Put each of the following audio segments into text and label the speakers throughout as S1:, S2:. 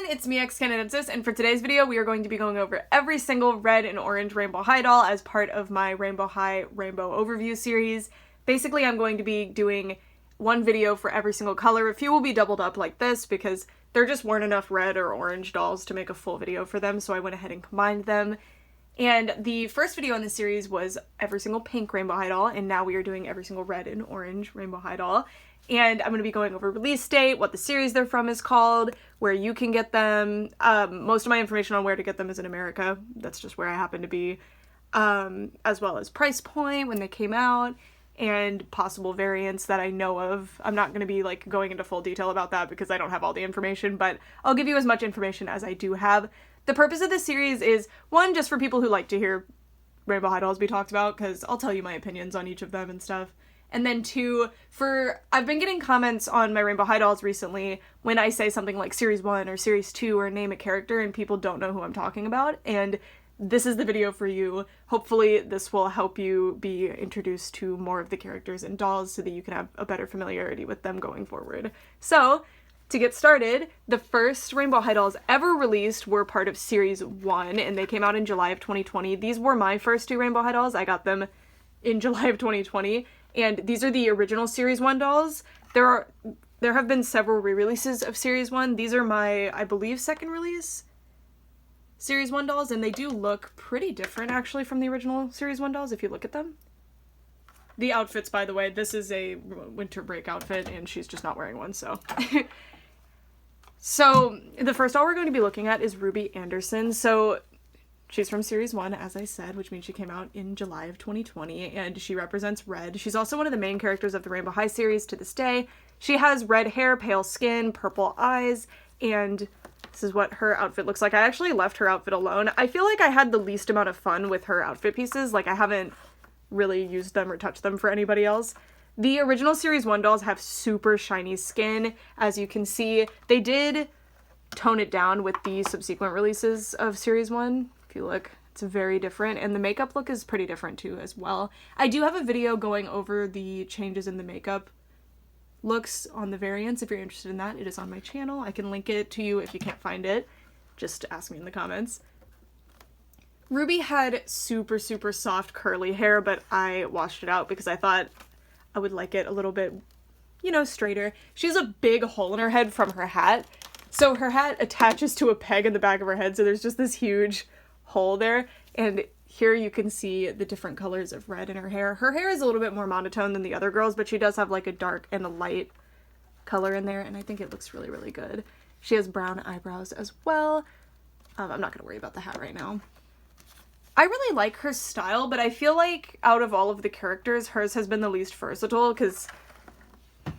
S1: it's me, xCanadiensis, and for today's video we are going to be going over every single red and orange Rainbow High doll as part of my Rainbow High Rainbow Overview series. Basically, I'm going to be doing one video for every single color. A few will be doubled up like this because there just weren't enough red or orange dolls to make a full video for them, so I went ahead and combined them. And the first video in the series was every single pink Rainbow High doll, and now we are doing every single red and orange Rainbow High doll. And I'm going to be going over release date, what the series they're from is called, where you can get them. Most of my information on where to get them is in America. That's just where I happen to be. As well as price point, when they came out, and possible variants that I know of. I'm not going to be like going into full detail about that because I don't have all the information, but I'll give you as much information as I do have. The purpose of this series is, one, just for people who like to hear Rainbow High dolls be talked about, because I'll tell you my opinions on each of them and stuff. And then two, I've been getting comments on my Rainbow High dolls recently when I say something like Series 1 or Series 2 or name a character and people don't know who I'm talking about, and this is the video for you. Hopefully this will help you be introduced to more of the characters and dolls so that you can have a better familiarity with them going forward. So, to get started, the first Rainbow High dolls ever released were part of Series 1, and they came out in July of 2020. These were my first two Rainbow High dolls. I got them in July of 2020. And these are the original Series 1 dolls. There have been several re-releases of Series 1. These are my, I believe, second release Series 1 dolls, and they do look pretty different, actually, from the original Series 1 dolls, if you look at them. The outfits, by the way, this is a winter break outfit, and she's just not wearing one, so. So, the first doll we're going to be looking at is Ruby Anderson. So, she's from Series 1, as I said, which means she came out in July of 2020, and she represents red. She's also one of the main characters of the Rainbow High series to this day. She has red hair, pale skin, purple eyes, and this is what her outfit looks like. I actually left her outfit alone. I feel like I had the least amount of fun with her outfit pieces. Like, I haven't really used them or touched them for anybody else. The original Series 1 dolls have super shiny skin. As you can see, they did tone it down with the subsequent releases of Series 1. If you look, it's very different, and the makeup look is pretty different too as well. I do have a video going over the changes in the makeup looks on the variants. If you're interested in that, it is on my channel. I can link it to you if you can't find it. Just ask me in the comments. Ruby had super soft curly hair, but I washed it out because I thought I would like it a little bit, you know, straighter. She has a big hole in her head from her hat. So her hat attaches to a peg in the back of her head, so there's just this huge hole there, and here you can see the different colors of red in her hair. Her hair is a little bit more monotone than the other girls, but she does have like a dark and a light color in there, and I think it looks really good. She has brown eyebrows as well. I'm not gonna worry about the hat right now. I really like her style, but I feel like out of all of the characters, hers has been the least versatile, because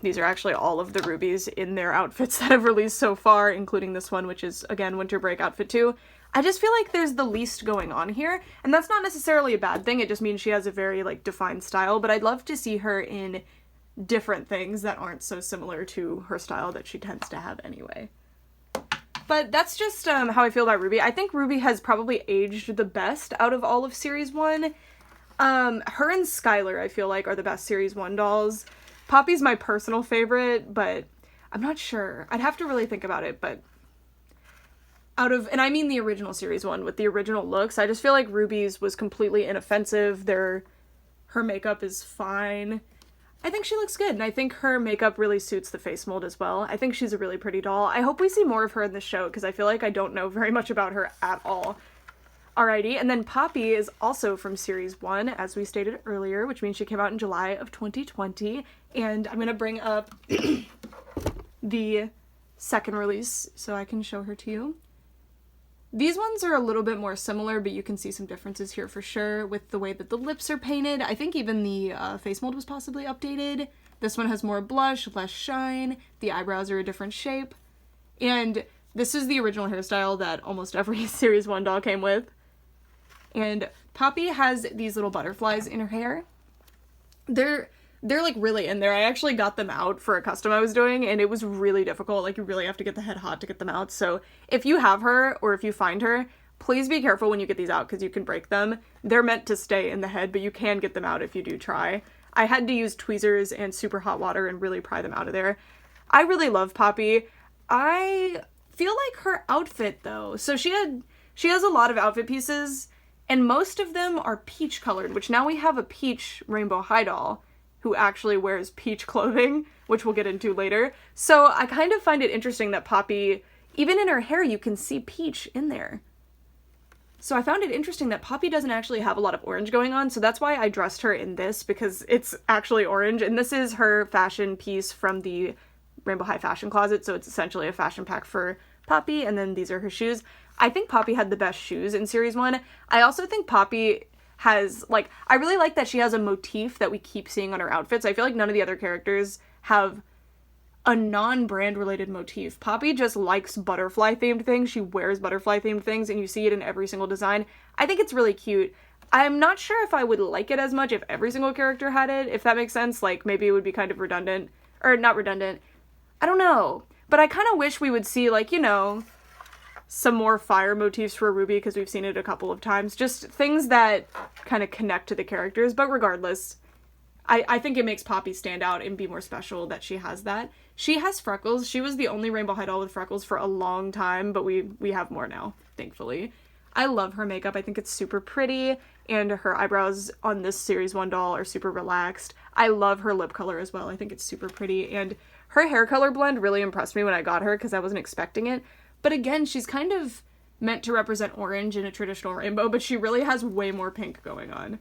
S1: these are actually all of the Rubies in their outfits that have released so far, including this one, which is, again, Winter Break Outfit 2. I just feel like there's the least going on here, and that's not necessarily a bad thing. It just means she has a very, like, defined style, but I'd love to see her in different things that aren't so similar to her style that she tends to have anyway. But that's just how I feel about Ruby. I think Ruby has probably aged the best out of all of Series 1. Her and Skylar, I feel like, are the best Series 1 dolls. Poppy's my personal favorite, but I'm not sure. I'd have to really think about it, but and I mean the original Series 1 with the original looks, I just feel like Ruby's was completely inoffensive. Her makeup is fine. I think she looks good, and I think her makeup really suits the face mold as well. I think she's a really pretty doll. I hope we see more of her in the show, because I feel like I don't know very much about her at all. Alrighty, and then Poppy is also from Series 1, as we stated earlier, which means she came out in July of 2020, and I'm gonna bring up the second release so I can show her to you. These ones are a little bit more similar, but you can see some differences here for sure with the way that the lips are painted. I think even the face mold was possibly updated. This one has more blush, less shine. The eyebrows are a different shape. And this is the original hairstyle that almost every Series 1 doll came with. And Poppy has these little butterflies in her hair. They're like really in there. I actually got them out for a custom I was doing, and it was really difficult. Like, you really have to get the head hot to get them out. So if you have her, or if you find her, please be careful when you get these out, because you can break them. They're meant to stay in the head, but you can get them out if you do try. I had to use tweezers and super hot water and really pry them out of there. I really love Poppy. I feel like her outfit, though, so she has a lot of outfit pieces, and most of them are peach colored, which now we have a peach Rainbow High doll who actually wears peach clothing, which we'll get into later. So I kind of find it interesting that Poppy, even in her hair, you can see peach in there. So I found it interesting that Poppy doesn't actually have a lot of orange going on, so that's why I dressed her in this, because it's actually orange, and this is her fashion piece from the Rainbow High fashion closet, so it's essentially a fashion pack for Poppy, and then these are her shoes. I think Poppy had the best shoes in Series 1. I also think Poppy has, like, I really like that she has a motif that we keep seeing on her outfits. I feel like none of the other characters have a non-brand related motif. Poppy just likes butterfly themed things. She wears butterfly themed things, and you see it in every single design. I think it's really cute. I'm not sure if I would like it as much if every single character had it, if that makes sense. Like, maybe it would be kind of redundant. Or, not redundant. I don't know. But I kind of wish we would see, like, you know, some more fire motifs for Ruby, because we've seen it a couple of times. Just things that kind of connect to the characters. But regardless, I think it makes Poppy stand out and be more special that she has that. She has freckles. She was the only Rainbow High doll with freckles for a long time, but we have more now, thankfully. I love her makeup. I think it's super pretty, and her eyebrows on this Series 1 doll are super relaxed. I love her lip color as well. I think it's super pretty, and her hair color blend really impressed me when I got her because I wasn't expecting it. But again, she's kind of meant to represent orange in a traditional rainbow, but she really has way more pink going on.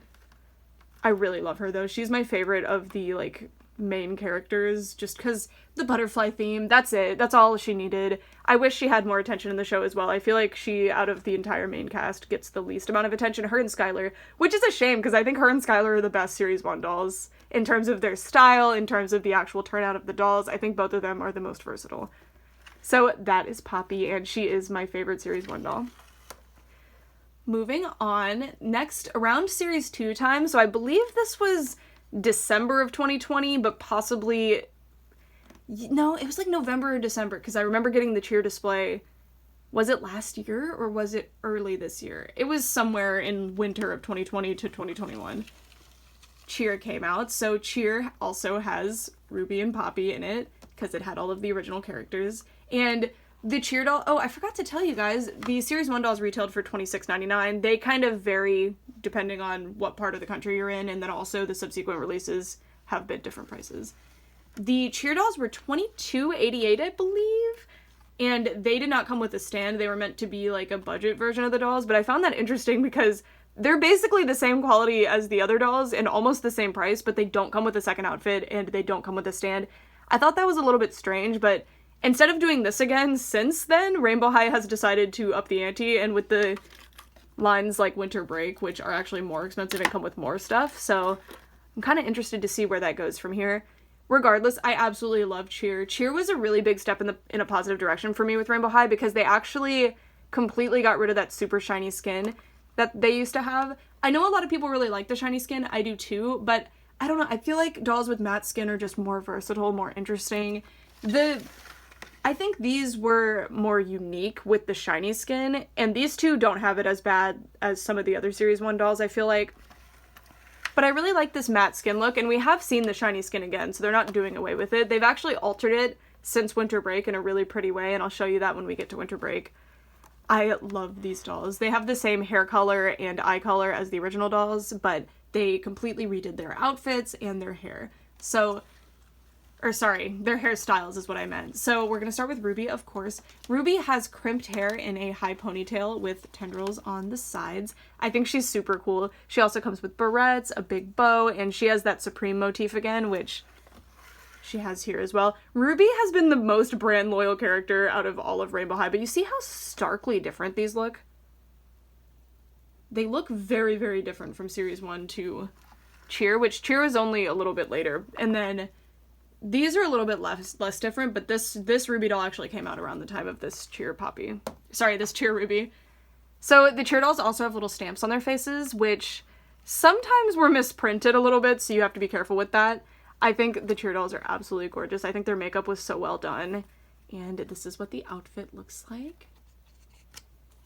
S1: I really love her, though. She's my favorite of the, like, main characters, just because the butterfly theme, that's it. That's all she needed. I wish she had more attention in the show as well. I feel like she, out of the entire main cast, gets the least amount of attention. Her and Skylar, which is a shame, because I think her and Skylar are the best Series 1 dolls. In terms of their style, in terms of the actual turnout of the dolls, I think both of them are the most versatile. So that is Poppy, and she is my favorite Series 1 doll. Moving on, next, around Series 2 time, so I believe this was December of 2020, but possibly, no, it was like November or December, because I remember getting the cheer display. Was it last year, or was it early this year? It was somewhere in winter of 2020 to 2021. Cheer came out, so Cheer also has Ruby and Poppy in it, because it had all of the original characters, and the Cheer doll, oh, I forgot to tell you guys, the Series 1 dolls retailed for $26.99. They kind of vary depending on what part of the country you're in, and then also the subsequent releases have been different prices. The Cheer dolls were $22.88, I believe, and they did not come with a stand. They were meant to be like a budget version of the dolls, but I found that interesting because they're basically the same quality as the other dolls and almost the same price, but they don't come with a second outfit and they don't come with a stand. I thought that was a little bit strange, but instead of doing this again, since then, Rainbow High has decided to up the ante, and with the lines like Winter Break, which are actually more expensive and come with more stuff, so I'm kind of interested to see where that goes from here. Regardless, I absolutely love Cheer. Cheer was a really big step in a positive direction for me with Rainbow High, because they actually completely got rid of that super shiny skin that they used to have. I know a lot of people really like the shiny skin, I do too, but I don't know, I feel like dolls with matte skin are just more versatile, more interesting. I think these were more unique with the shiny skin, and these two don't have it as bad as some of the other Series 1 dolls, I feel like. But I really like this matte skin look, and we have seen the shiny skin again, so they're not doing away with it. They've actually altered it since Winter Break in a really pretty way, and I'll show you that when we get to Winter Break. I love these dolls. They have the same hair color and eye color as the original dolls, but they completely redid their outfits and their hair. Their hairstyles is what I meant. So we're gonna start with Ruby, of course. Ruby has crimped hair in a high ponytail with tendrils on the sides. I think she's super cool. She also comes with barrettes, a big bow, and she has that Supreme motif again, which she has here as well. Ruby has been the most brand loyal character out of all of Rainbow High, but you see how starkly different these look? They look very, very different from Series 1 to Cheer, which Cheer is only a little bit later. And then these are a little bit less different, but this Ruby doll actually came out around the time of this Cheer Poppy. Sorry, this Cheer Ruby. So the Cheer dolls also have little stamps on their faces, which sometimes were misprinted a little bit, so you have to be careful with that. I think the Cheer dolls are absolutely gorgeous. I think their makeup was so well done. And this is what the outfit looks like.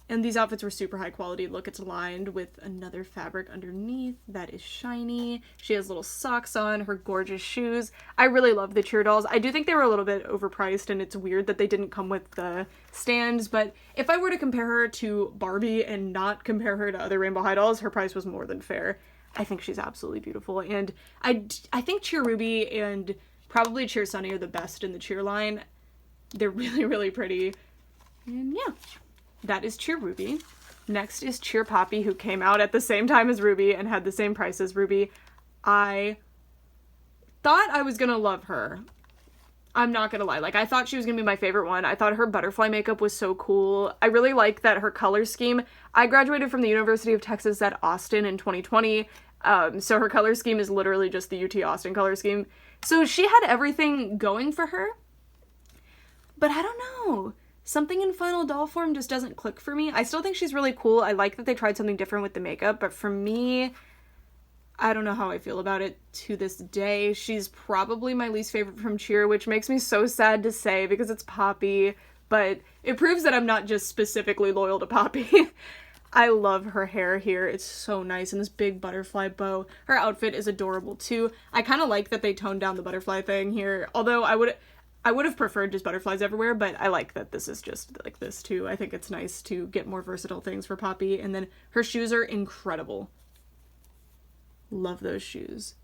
S1: And these outfits were super high quality. Look, it's lined with another fabric underneath that is shiny. She has little socks on, her gorgeous shoes. I really love the cheer dolls. I do think they were a little bit overpriced, and it's weird that they didn't come with the stands, but if I were to compare her to Barbie and not compare her to other Rainbow High dolls, her price was more than fair. I think she's absolutely beautiful, and I think Cheer Ruby and probably Cheer Sunny are the best in the cheer line. They're really, really pretty. And yeah. That is Cheer Ruby. Next is Cheer Poppy, who came out at the same time as Ruby and had the same price as Ruby. I thought I was gonna love her. I'm not gonna lie. Like, I thought she was gonna be my favorite one. I thought her butterfly makeup was so cool. I really like that her color scheme. I graduated from the University of Texas at Austin in 2020. So her color scheme is literally just the UT Austin color scheme. So she had everything going for her. But I don't know. Something in final doll form just doesn't click for me. I still think she's really cool. I like that they tried something different with the makeup, but for me, I don't know how I feel about it to this day. She's probably my least favorite from Cheer, which makes me so sad to say because it's Poppy, but it proves that I'm not just specifically loyal to Poppy. I love her hair here. It's so nice, and this big butterfly bow. Her outfit is adorable too. I kind of like that they toned down the butterfly thing here, although I would have preferred just butterflies everywhere, but I like that this is just like this too. I think it's nice to get more versatile things for Poppy. And then her shoes are incredible. Love those shoes.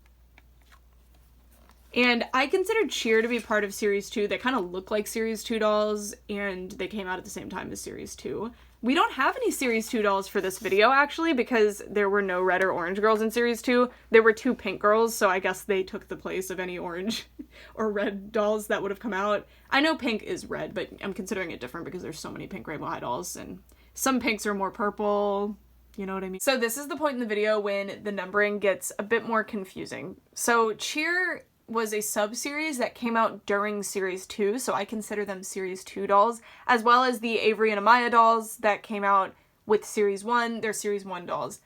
S1: And I considered Cheer to be part of Series 2. They kind of look like Series 2 dolls, and they came out at the same time as Series 2. We don't have any Series 2 dolls for this video, actually, because there were no red or orange girls in Series 2. There were 2 pink girls, so I guess they took the place of any orange or red dolls that would have come out. I know pink is red, but I'm considering it different because there's so many pink Rainbow High dolls, and some pinks are more purple, you know what I mean? So this is the point in the video when the numbering gets a bit more confusing. So Cheer was a sub-series that came out during Series 2, so I consider them Series 2 dolls, as well as the Avery and Amaya dolls that came out with Series 1. They're Series 1 dolls.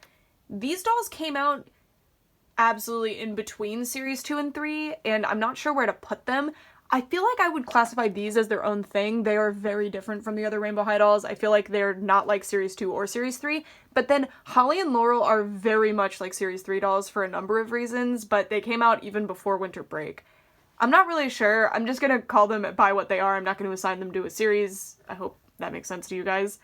S1: These dolls came out absolutely in between Series 2 and 3, and I'm not sure where to put them. I feel like I would classify these as their own thing. They are very different from the other Rainbow High dolls. I feel like they're not like Series 2 or Series 3, but then Holly and Laurel are very much like Series 3 dolls for a number of reasons, but they came out even before winter break. I'm not really sure. I'm just gonna call them by what they are. I'm not gonna assign them to a series. I hope that makes sense to you guys.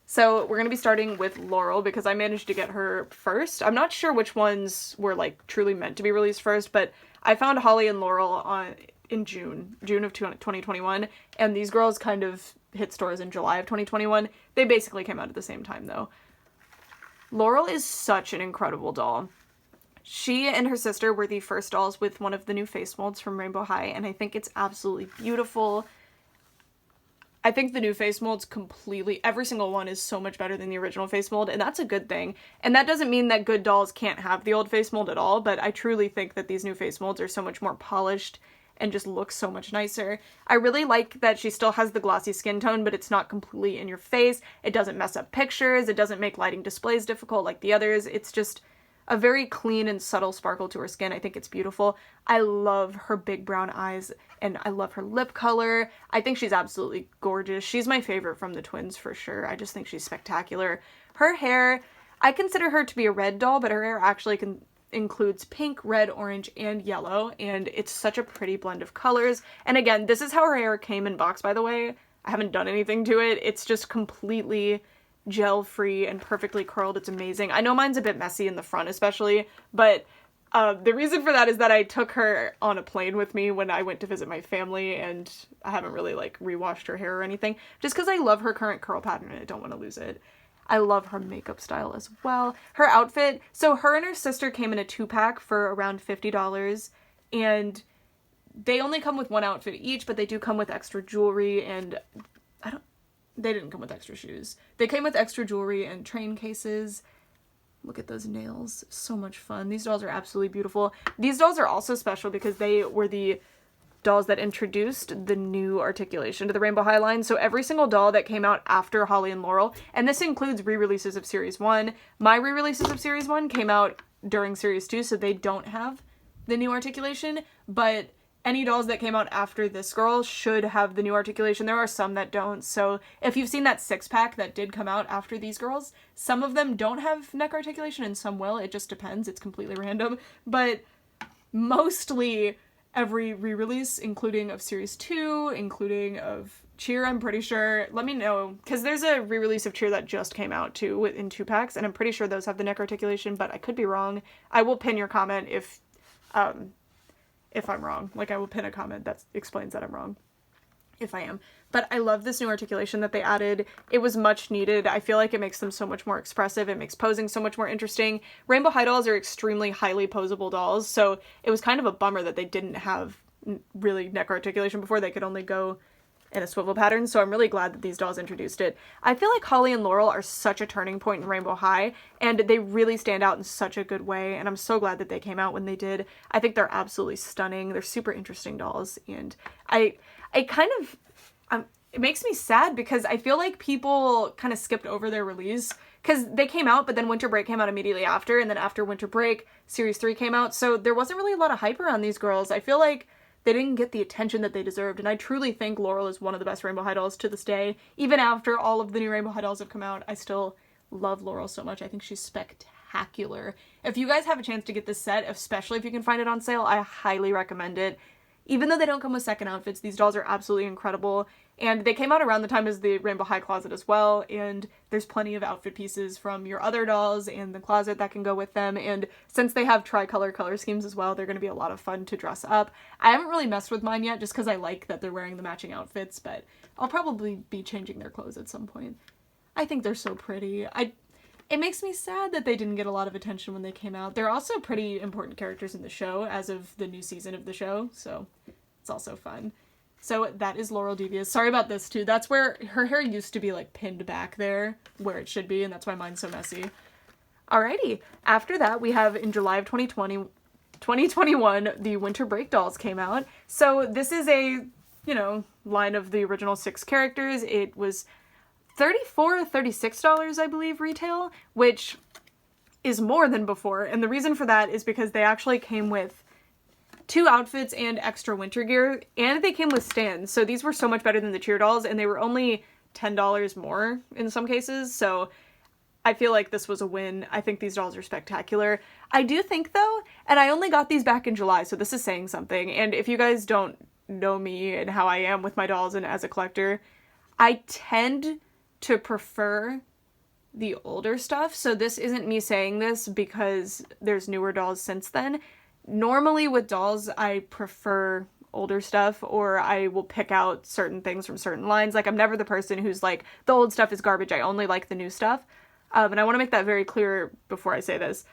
S1: So we're gonna be starting with Laurel because I managed to get her first. I'm not sure which ones were like truly meant to be released first, but I found Holly and Laurel in June of 2021, and these girls kind of hit stores in July of 2021. They basically came out at the same time though. Laurel is such an incredible doll. She and her sister were the first dolls with one of the new face molds from Rainbow High, and I think it's absolutely beautiful. I think the new face molds every single one is so much better than the original face mold, and that's a good thing. And that doesn't mean that good dolls can't have the old face mold at all, but I truly think that these new face molds are so much more polished and just looks so much nicer. I really like that she still has the glossy skin tone, but it's not completely in your face. It doesn't mess up pictures. It doesn't make lighting displays difficult like the others. It's just a very clean and subtle sparkle to her skin. I think it's beautiful. I love her big brown eyes, and I love her lip color. I think she's absolutely gorgeous. She's my favorite from the twins for sure. I just think she's spectacular. Her hair, I consider her to be a red doll, but her hair actually includes pink, red, orange, and yellow, and it's such a pretty blend of colors. And again, this is how her hair came in box, by the way. I haven't done anything to it. It's just completely gel-free and perfectly curled. It's amazing. I know mine's a bit messy in the front especially, but the reason for that is that I took her on a plane with me when I went to visit my family, and I haven't really like rewashed her hair or anything, just because I love her current curl pattern and I don't want to lose it. I love her makeup style as well. Her outfit, so her and her sister came in a 2-pack for around $50, and they only come with one outfit each, but they do come with extra jewelry, and they didn't come with extra shoes. They came with extra jewelry and train cases. Look at those nails. So much fun. These dolls are absolutely beautiful. These dolls are also special because they were the dolls that introduced the new articulation to the Rainbow High line. So every single doll that came out after Holly and Laurel, and this includes re-releases of Series 1. My re-releases of Series 1 came out during Series 2, so they don't have the new articulation, but any dolls that came out after this girl should have the new articulation. There are some that don't. So if you've seen that 6-pack that did come out after these girls, some of them don't have neck articulation and some will. It just depends. It's completely random. But mostly every re-release, including of Series 2, including of Cheer, I'm pretty sure. Let me know, because there's a re-release of Cheer that just came out too in 2-packs, and I'm pretty sure those have the neck articulation, but I could be wrong. I will pin your comment if I'm wrong. Like, I will pin a comment that explains that I'm wrong, if I am. But I love this new articulation that they added. It was much needed. I feel like it makes them so much more expressive. It makes posing so much more interesting. Rainbow High dolls are extremely highly posable dolls, so it was kind of a bummer that they didn't have really neck articulation before. They could only go in a swivel pattern, so I'm really glad that these dolls introduced it. I feel like Holly and Laurel are such a turning point in Rainbow High, and they really stand out in such a good way, and I'm so glad that they came out when they did. I think they're absolutely stunning. They're super interesting dolls, and I kind of, it makes me sad because I feel like people kind of skipped over their release, because they came out, but then Winter Break came out immediately after, and then after Winter Break, Series 3 came out, so there wasn't really a lot of hype around these girls. I feel like they didn't get the attention that they deserved, and I truly think Laurel is one of the best Rainbow High dolls to this day. Even after all of the new Rainbow High dolls have come out, I still love Laurel so much. I think she's spectacular. If you guys have a chance to get this set, especially if you can find it on sale, I highly recommend it. Even though they don't come with second outfits, these dolls are absolutely incredible, and they came out around the time as the Rainbow High closet as well, and there's plenty of outfit pieces from your other dolls and the closet that can go with them, and since they have tricolor color schemes as well, they're going to be a lot of fun to dress up. I haven't really messed with mine yet just because I like that they're wearing the matching outfits, but I'll probably be changing their clothes at some point. I think they're so pretty. It makes me sad that they didn't get a lot of attention when they came out. They're also pretty important characters in the show as of the new season of the show, so it's also fun. So that is Laurel Devious. Sorry about this too. That's where her hair used to be like pinned back there where it should be, and that's why mine's so messy. Alrighty. After that, we have in July of 2021, the Winter Break dolls came out. So this is a, line of the original 6 characters. It was $34 or $36, I believe, retail, which is more than before. And the reason for that is because they actually came with 2 outfits and extra winter gear, and they came with stands. So these were so much better than the Cheer dolls, and they were only $10 more in some cases. So I feel like this was a win. I think these dolls are spectacular. I do think though, and I only got these back in July, so this is saying something. And if you guys don't know me and how I am with my dolls and as a collector, I tend to prefer the older stuff. So this isn't me saying this because there's newer dolls since then. Normally with dolls, I prefer older stuff, or I will pick out certain things from certain lines. Like, I'm never the person who's like, the old stuff is garbage, I only like the new stuff. And I want to make that very clear before I say this.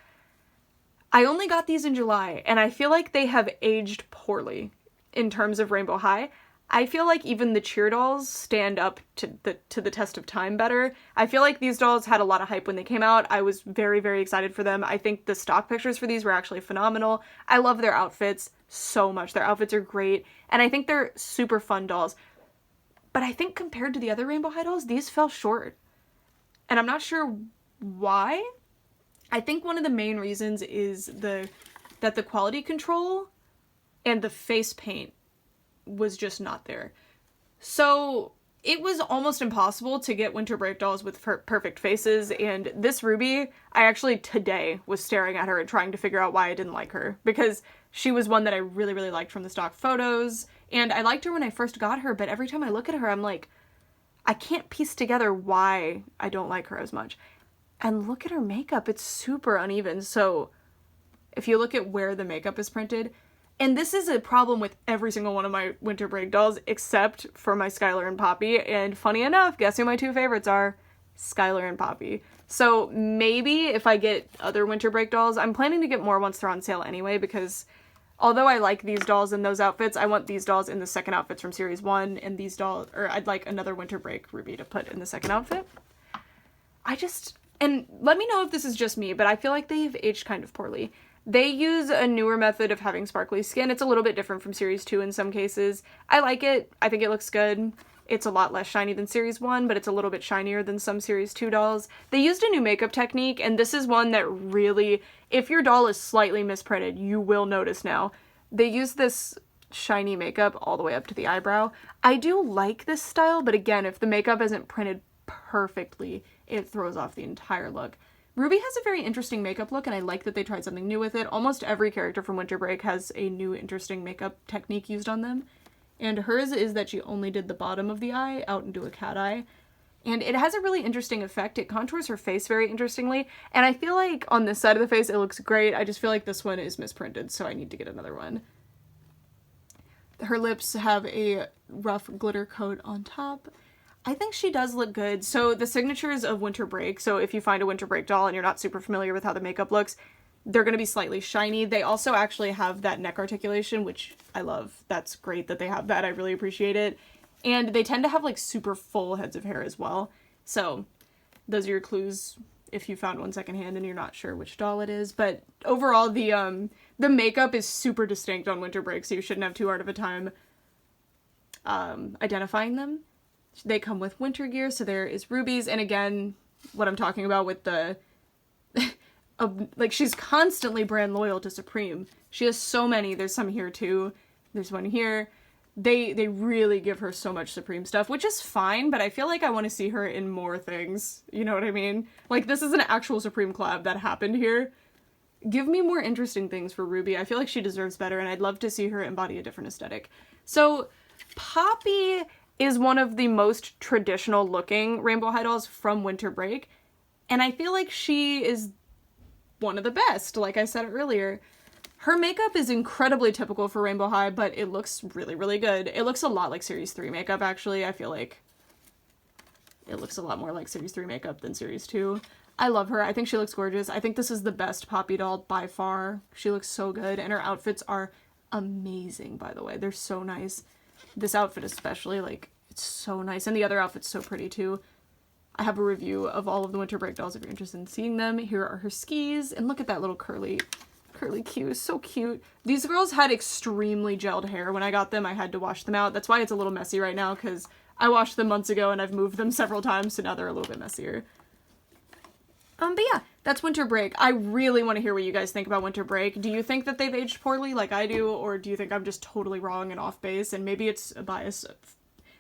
S1: I only got these in July, and I feel like they have aged poorly in terms of Rainbow High. I feel like even the Cheer dolls stand up to the test of time better. I feel like these dolls had a lot of hype when they came out. I was very, very excited for them. I think the stock pictures for these were actually phenomenal. I love their outfits so much. Their outfits are great, and I think they're super fun dolls. But I think compared to the other Rainbow High dolls, these fell short. And I'm not sure why. I think one of the main reasons is that the quality control and the face paint was just not there. So it was almost impossible to get Winter Break dolls with perfect faces, and this Ruby, I actually today was staring at her and trying to figure out why I didn't like her, because she was one that I really, really liked from the stock photos, and I liked her when I first got her, but every time I look at her, I'm like, I can't piece together why I don't like her as much. And look at her makeup, it's super uneven. So if you look at where the makeup is printed, and this is a problem with every single one of my Winter Break dolls, except for my Skylar and Poppy. And funny enough, guess who my 2 favorites are? Skylar and Poppy. So maybe if I get other Winter Break dolls, I'm planning to get more once they're on sale anyway, because although I like these dolls in those outfits, I want these dolls in the second outfits from Series 1, and these dolls, or I'd like another Winter Break Ruby to put in the second outfit. And let me know if this is just me, but I feel like they've aged kind of poorly. They use a newer method of having sparkly skin. It's a little bit different from Series 2 in some cases. I like it. I think it looks good. It's a lot less shiny than Series 1, but it's a little bit shinier than some Series 2 dolls. They used a new makeup technique, and this is one that really, if your doll is slightly misprinted, you will notice now. They use this shiny makeup all the way up to the eyebrow. I do like this style, but again, if the makeup isn't printed perfectly, it throws off the entire look. Ruby has a very interesting makeup look, and I like that they tried something new with it. Almost every character from Winter Break has a new interesting makeup technique used on them. And hers is that she only did the bottom of the eye out into a cat eye. And it has a really interesting effect. It contours her face very interestingly. And I feel like on this side of the face, it looks great. I just feel like this one is misprinted, so I need to get another one. Her lips have a rough glitter coat on top. I think she does look good. So the signatures of Winter Break, so if you find a Winter Break doll and you're not super familiar with how the makeup looks, they're going to be slightly shiny. They also actually have that neck articulation, which I love. That's great that they have that. I really appreciate it. And they tend to have like super full heads of hair as well. So those are your clues if you found one secondhand and you're not sure which doll it is. But overall, the makeup is super distinct on Winter Break, so you shouldn't have too hard of a time identifying them. They come with winter gear, so there is Ruby's, and again, what I'm talking about with the like, she's constantly brand loyal to Supreme. She has so many. There's some here too. There's one here. They really give her so much Supreme stuff, which is fine, but I feel like I want to see her in more things. You know what I mean? Like, this is an actual Supreme collab that happened here. Give me more interesting things for Ruby. I feel like she deserves better, and I'd love to see her embody a different aesthetic. So, Poppy is one of the most traditional looking Rainbow High dolls from Winter Break, and I feel like she is one of the best, like I said earlier. Her makeup is incredibly typical for Rainbow High, but it looks really, really good. It looks a lot like Series 3 makeup, actually. I feel like it looks a lot more like Series 3 makeup than Series 2. I love her. I think she looks gorgeous. I think this is the best Poppy doll by far. She looks so good, and her outfits are amazing, by the way. They're so nice. This outfit especially, like, it's so nice. And the other outfit's so pretty too. I have a review of all of the Winter Break dolls if you're interested in seeing them. Here are her skis, and look at that little curly Q. So cute. These girls had extremely gelled hair. When I got them, I had to wash them out. That's why it's a little messy right now, because I washed them months ago and I've moved them several times, so now they're a little bit messier. But yeah, that's Winter Break. I really want to hear what you guys think about Winter Break. Do you think that they've aged poorly like I do, or do you think I'm just totally wrong and off base, and maybe it's a bias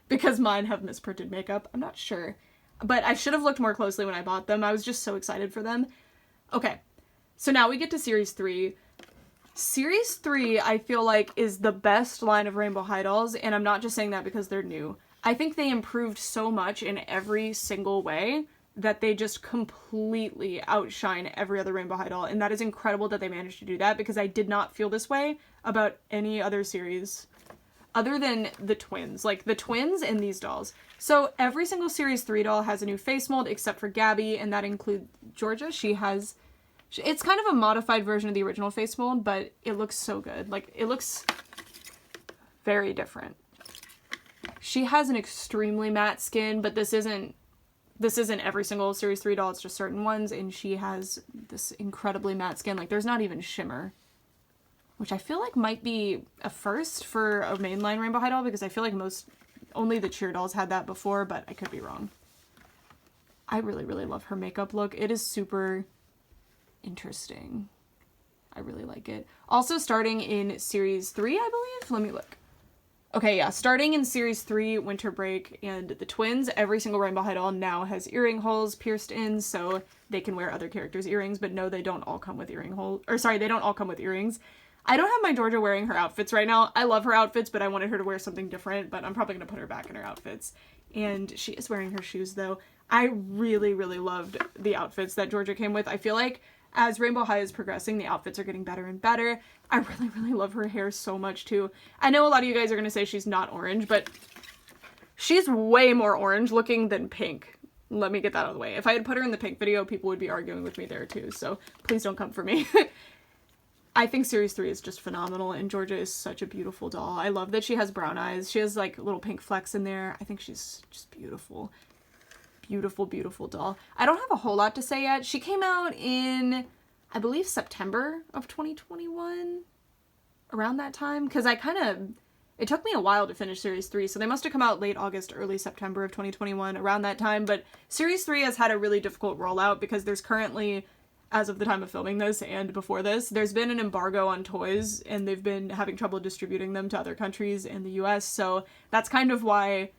S1: because mine have misprinted makeup? I'm not sure. But I should have looked more closely when I bought them. I was just so excited for them. Okay, so now we get to Series 3. Series 3, I feel like, is the best line of Rainbow High dolls, and I'm not just saying that because they're new. I think they improved so much in every single way that they just completely outshine every other Rainbow High doll, and that is incredible that they managed to do that, because I did not feel this way about any other series other than the twins. Like, the twins and these dolls. So every single Series 3 doll has a new face mold except for Gabby, and that includes Georgia. It's kind of a modified version of the original face mold, but it looks so good. Like, it looks very different. She has an extremely matte skin, but this isn't every single Series 3 doll, it's just certain ones, and she has this incredibly matte skin. Like, there's not even shimmer, which I feel like might be a first for a mainline Rainbow High doll, because I feel like only the cheer dolls had that before, but I could be wrong. I really, really love her makeup look. It is super interesting. I really like it. Also starting in Series 3, I believe? Let me look. Okay, yeah, starting in Series 3, Winter Break, and the twins, every single Rainbow High doll now has earring holes pierced in, so they can wear other characters' earrings, but no, they don't all come with earring holes. Or sorry, they don't all come with earrings. I don't have my Georgia wearing her outfits right now. I love her outfits, but I wanted her to wear something different, but I'm probably going to put her back in her outfits. And she is wearing her shoes, though. I really, really loved the outfits that Georgia came with. I feel like as Rainbow High is progressing, the outfits are getting better and better. I really, really love her hair so much, too. I know a lot of you guys are going to say she's not orange, but she's way more orange looking than pink. Let me get that out of the way. If I had put her in the pink video, people would be arguing with me there, too, so please don't come for me. I think Series 3 is just phenomenal, and Georgia is such a beautiful doll. I love that she has brown eyes. She has, like, little pink flecks in there. I think she's just beautiful. Beautiful, beautiful doll. I don't have a whole lot to say yet. She came out in, I believe, September of 2021, around that time, because it took me a while to finish Series 3, so they must have come out late August, early September of 2021, around that time, but Series 3 has had a really difficult rollout because there's currently as of the time of filming this and before this. There's been an embargo on toys, and they've been having trouble distributing them to other countries in the US, so that's kind of why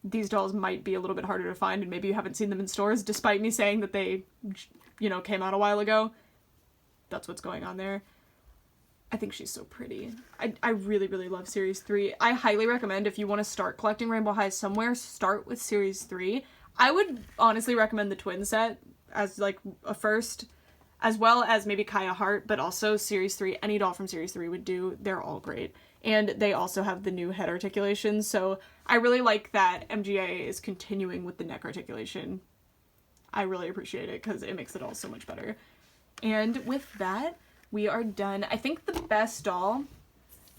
S1: these dolls might be a little bit harder to find, and maybe you haven't seen them in stores, despite me saying that they, you know, came out a while ago. That's what's going on there. I think she's so pretty. I really, really love Series 3. I highly recommend, if you want to start collecting Rainbow Highs somewhere, start with Series 3. I would honestly recommend the twin set as like a first, as well as maybe Kaya Hart, but also Series 3. Any doll from Series 3 would do. They're all great. And they also have the new head articulation, so I really like that MGA is continuing with the neck articulation. I really appreciate it because it makes it all so much better. And with that, we are done. I think the best doll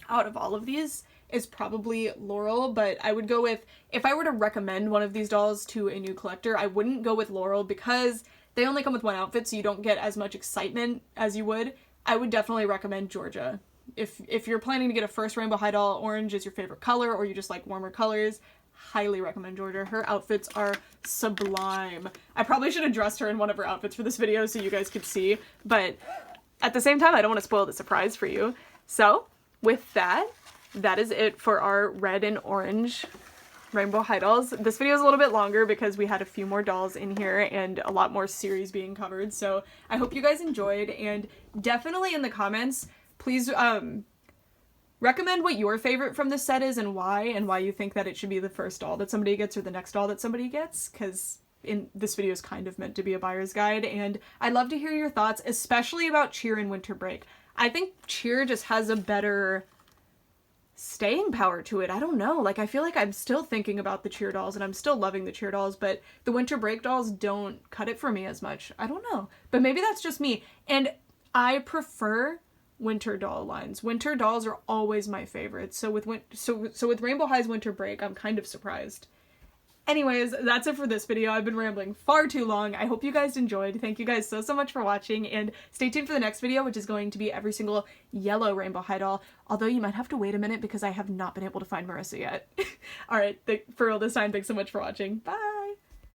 S1: out of all of these is probably Laurel, but I would go with, if I were to recommend one of these dolls to a new collector, I wouldn't go with Laurel because they only come with one outfit, so you don't get as much excitement as you would. I would definitely recommend Georgia. If you're planning to get a first Rainbow High doll, orange is your favorite color, or you just like warmer colors, highly recommend Georgia. Her outfits are sublime. I probably should have dressed her in one of her outfits for this video so you guys could see, but at the same time, I don't want to spoil the surprise for you. So, with that, that is it for our red and orange Rainbow High dolls. This video is a little bit longer because we had a few more dolls in here and a lot more series being covered, so I hope you guys enjoyed, and definitely in the comments, please recommend what your favorite from this set is and why you think that it should be the first doll that somebody gets or the next doll that somebody gets, because this video is kind of meant to be a buyer's guide, and I'd love to hear your thoughts, especially about Cheer and Winter Break. I think Cheer just has a better staying power to it. I don't know, like I feel like I'm still thinking about the Cheer dolls and I'm still loving the Cheer dolls, but the Winter Break dolls don't cut it for me as much. I don't know, but maybe that's just me, and I prefer winter doll lines. Winter dolls are always my favorite. So with Rainbow High's Winter Break, I'm kind of surprised. Anyways, that's it for this video. I've been rambling far too long. I hope you guys enjoyed. Thank you guys so much for watching, and stay tuned for the next video, which is going to be every single yellow Rainbow High doll, although you might have to wait a minute because I have not been able to find Marissa yet. Alright, for real this time, thanks so much for watching. Bye!